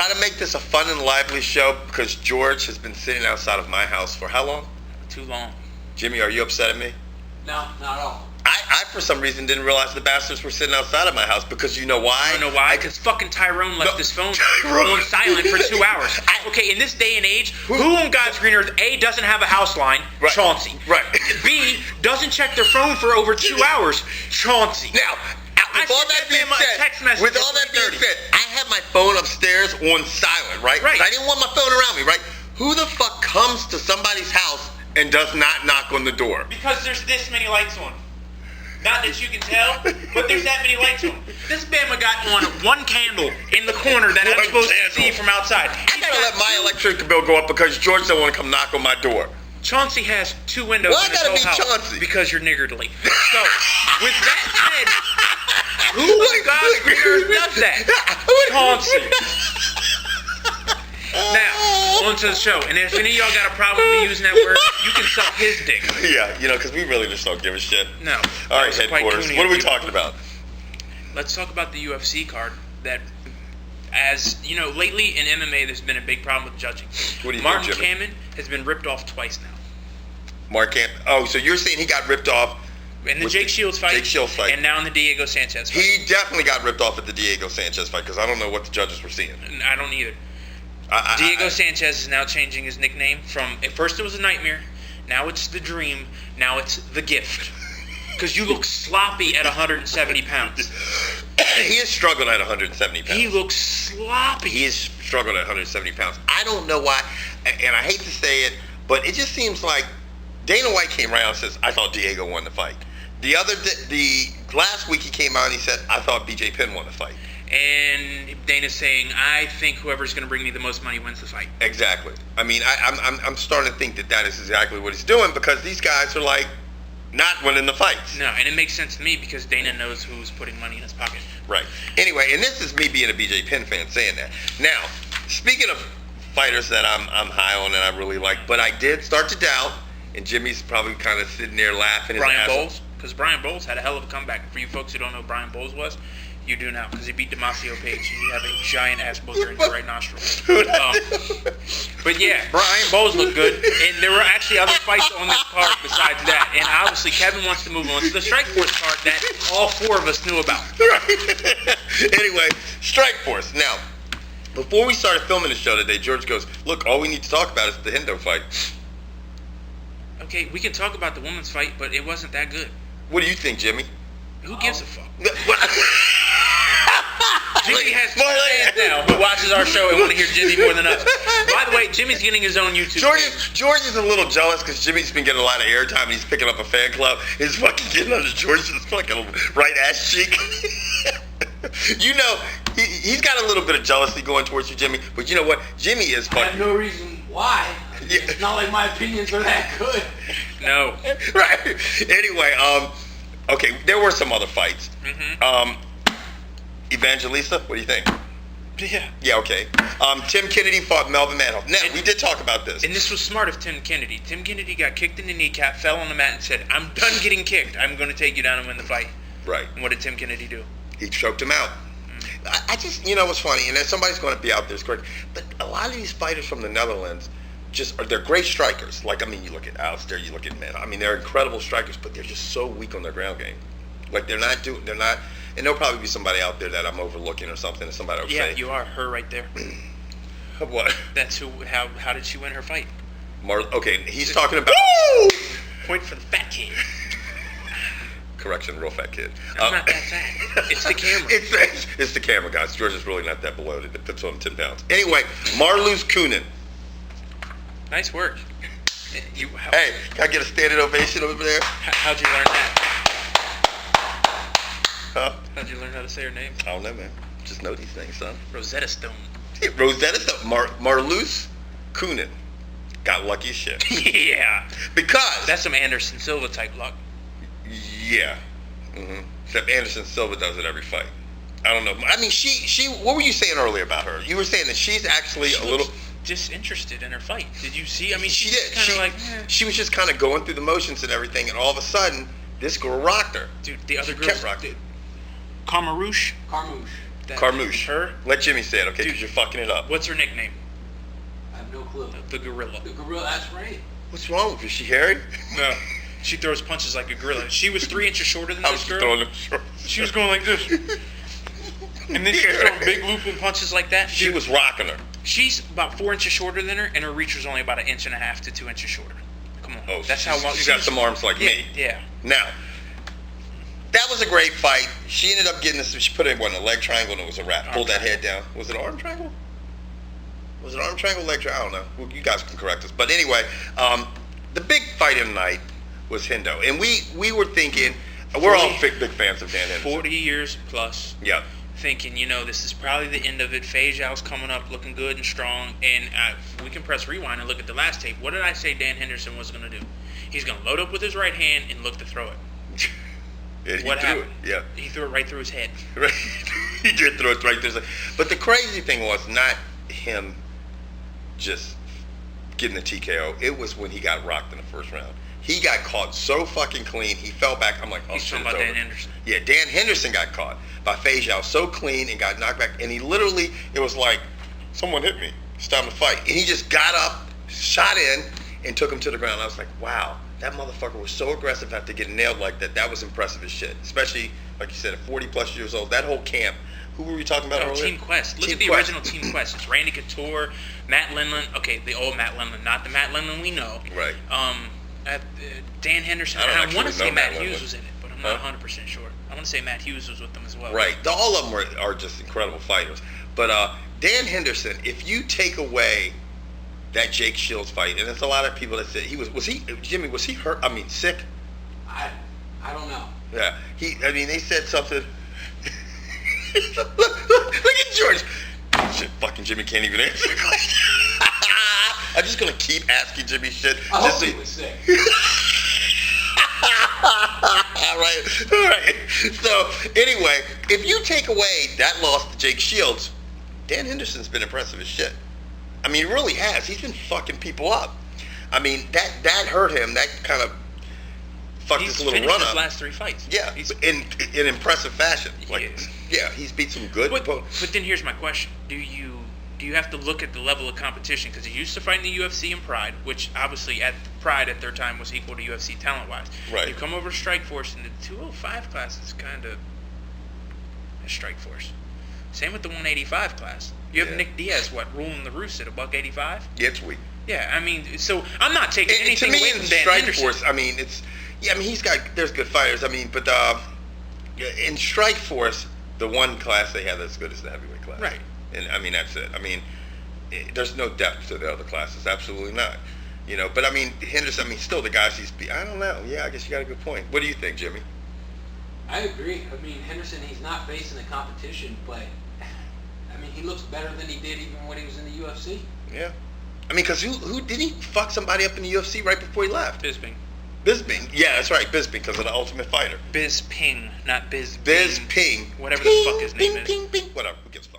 try to make this a fun and lively show because George has been sitting outside of my house for how long? Too long. Jimmy, are you upset at me? No, not at all. I for some reason didn't realize the bastards were sitting outside of my house because you know why? I don't know why. Because fucking Tyrone left his phone on silent for 2 hours. Okay, in this day and age, who on God's green earth A, doesn't have a house line? Right. Chauncey. Right. B, doesn't check their phone for over 2 hours? Chauncey. Now, with all that being said, I had my phone upstairs on silent, right? Right. I didn't want my phone around me, right? Who the fuck comes to somebody's house and does not knock on the door? Because there's this many lights on. Not that you can tell, but there's that many lights on. This Bama got on one candle in the corner that I'm supposed to see from outside. I gotta let my electric bill go up because George don't want to come knock on my door. Chauncey has 2 windows in his whole house. Chauncey? Because you're niggardly. So, with that said, who on God's green earth does that? Chauncey. Now, on to the show. And if any of y'all got a problem with me using that word, you can suck his dick. Yeah, because we really just don't give a shit. No. All right, headquarters. What are we talking about? Let's talk about the UFC card that, as you know, lately in MMA, there's been a big problem with judging. What do you Martin think, Jimmy? Kamen has been ripped off twice now. Oh, so you're saying he got ripped off in the Jake Shields fight, and now in the Diego Sanchez fight. He definitely got ripped off at the Diego Sanchez fight because I don't know what the judges were seeing. I don't either. Diego Sanchez is now changing his nickname from, at first it was a nightmare, now it's the dream, now it's the gift. Because you look sloppy at 170 pounds. He is struggling at 170 pounds. He looks sloppy. He is struggling at 170 pounds. I don't know why, and I hate to say it, but it just seems like Dana White came around and says, I thought Diego won the fight. The last week he came out and he said, I thought BJ Penn won the fight. And Dana's saying, I think whoever's going to bring me the most money wins the fight. Exactly. I mean, I'm starting to think that is exactly what he's doing because these guys are like not winning the fights. No, and it makes sense to me because Dana knows who's putting money in his pocket. Right. Anyway, and this is me being a BJ Penn fan saying that. Now, speaking of fighters that I'm high on and I really like, but I did start to doubt, and Jimmy's probably kind of sitting there laughing. Brian Bowles, because Brian Bowles had a hell of a comeback. For you folks who don't know who Brian Bowles was, you do now, because he beat Damasio Page, and you have a giant ass booger in your right nostril. But yeah, Brian Bowles looked good, and there were actually other fights on this card besides that. And obviously, Kevin wants to move on to the Strikeforce card that all 4 of us knew about. Right. Anyway, Strikeforce. Now, before we started filming the show today, George goes, look, all we need to talk about is the Hendo fight. Okay, we can talk about the women's fight, but it wasn't that good. What do you think, Jimmy? Who gives a fuck? Jimmy has 2 fans now who watches our show and want to hear Jimmy more than us. By the way, Jimmy's getting his own YouTube page. George is a little jealous because Jimmy's been getting a lot of airtime and he's picking up a fan club. He's fucking getting under George's fucking right ass cheek. You know, he's got a little bit of jealousy going towards you, Jimmy. But you know what? Jimmy is fucking... I have no reason why. Yeah. It's not like my opinions are that good. No. Right. Anyway, okay, there were some other fights. Mm-hmm. Evangelista, what do you think? Yeah. Yeah, okay. Tim Kennedy fought Melvin Manhoff. Now, we did talk about this. And this was smart of Tim Kennedy. Tim Kennedy got kicked in the kneecap, fell on the mat, and said, I'm done getting kicked. I'm going to take you down and win the fight. Right. And what did Tim Kennedy do? He choked him out. I just, you know what's funny, and then somebody's going to be out there, correct, but a lot of these fighters from the Netherlands they're great strikers. Like, I mean, you look at Alistair, you look at Men. I mean, they're incredible strikers, but they're just so weak on their ground game. Like, they're not, and there'll probably be somebody out there that I'm overlooking or something, and somebody will say. Yeah, you are, her right there. What? That's how did she win her fight? Okay, he's talking about. Woo! Point for the fat kid. Correction, real fat kid. I'm not that fat. It's the camera. It's the camera, guys. George is really not that bloated. It puts on 10 pounds. Anyway, Marloes Coenen. Nice work. Hey, can I get a standing ovation over there? How'd you learn that? Huh? How'd you learn how to say her name? I don't know, man. Just know these things, son. Rosetta Stone. Yeah, Rosetta Stone. Marloes Coenen. Got lucky as shit. Yeah. Because. That's some Anderson Silva type luck. Yeah. Mm-hmm. Except Anderson Silva does it every fight. I don't know. I mean, she. What were you saying earlier about her? You were saying that she's actually a little disinterested in her fight. Did you see? I mean, she did. Kind of like. She was just kind of going through the motions and everything, and all of a sudden, this girl rocked her. Dude, the other girl kept rocking. Carmouche. Carmouche. Her? Let Jimmy say it, okay? Dude, Because you're fucking it up. What's her nickname? I have no clue. The gorilla. The gorilla, that's right. What's wrong with her? Is she hairy? No. She throws punches like a gorilla. She was 3 inches shorter than I this was girl. throwing them short. She was going like this. And then she was throwing big looping punches like that. She was rocking her. She's about 4 inches shorter than her, and her reach was only about 1.5 inches to 2 inches shorter. Come on. Oh, that's how long she's got some arms like me. Yeah. Now, that was a great fight. She ended up getting this. She put it in a leg triangle, and it was a wrap. Pulled that head down. Was it arm triangle? Was it arm triangle, leg triangle? I don't know. Well, you guys can correct us. But anyway, the big fight of the night was Hendo, and we were thinking, we're all big fans of Dan Henderson. 40 years plus. Yeah. Thinking, this is probably the end of it. Feijao's coming up looking good and strong, and we can press rewind and look at the last tape. What did I say Dan Henderson was going to do? He's going to load up with his right hand and look to throw it. Yeah, what happened? Yeah. He threw it right through his head. Right. He did throw it right through his head. But the crazy thing was not him just getting the TKO. It was when he got rocked in the first round. He got caught so fucking clean. He fell back. I'm like, oh, shit, it's over. Dan Henderson. Yeah, Dan Henderson got caught by Feijao so clean and got knocked back. And he literally, it was like, someone hit me. It's time to fight. And he just got up, shot in, and took him to the ground. I was like, wow, that motherfucker was so aggressive after getting nailed like that. That was impressive as shit. Especially, like you said, at 40 plus years old. That whole camp. Who were we talking about earlier? Team Quest. Look at the original Team Quest. It's Randy Couture, Matt Lindland. Okay, the old Matt Lindland, not the Matt Lindland we know. Right. Dan Henderson. I want to say Matt Hughes Lindland was in it, but I'm not 100% sure. I want to say Matt Hughes was with them as well. Right. All of them are just incredible fighters. But Dan Henderson, if you take away that Jake Shields fight, and there's a lot of people that say Jimmy, was he hurt? I mean, sick? I don't know. Yeah. They said something. look at George. Shit, fucking Jimmy can't even answer the question. I'm just gonna keep asking Jimmy shit. I hope he was sick. All right. So anyway, if you take away that loss to Jake Shields, Dan Henderson's been impressive as shit. He really has. He's been fucking people up. That hurt him. That kind of fucked his little run up. His last 3 fights. Yeah, in impressive fashion. Yeah, he's beat some good. But then here's my question: Do you have to look at the level of competition? Because he used to fight in the UFC in Pride, which obviously at Pride at their time was equal to UFC talent-wise. Right. You come over to Strikeforce, and the 205 class is kind of a Strikeforce. Same with the 185 class. You have Nick Diaz, ruling the roost at $185? Yeah, it's weak. Yeah, so I'm not taking anything away from Dan Henderson. Strikeforce, there's good fighters. But in Strikeforce, the one class they have that's good is the heavyweight class. Right. And that's it. There's no depth to the other classes. Absolutely not. But Henderson, still the guys he's beat. I don't know. Yeah, I guess you got a good point. What do you think, Jimmy? I agree. Henderson, he's not facing the competition, but he looks better than he did even when he was in the UFC. Yeah. Because who did he fuck somebody up in the UFC right before he left? Bisping. Yeah, that's right. Bisping, because of the Ultimate Fighter. Bisping, not Biz. Bisping. Whatever the fuck his name is. Whatever. Who gives a fuck?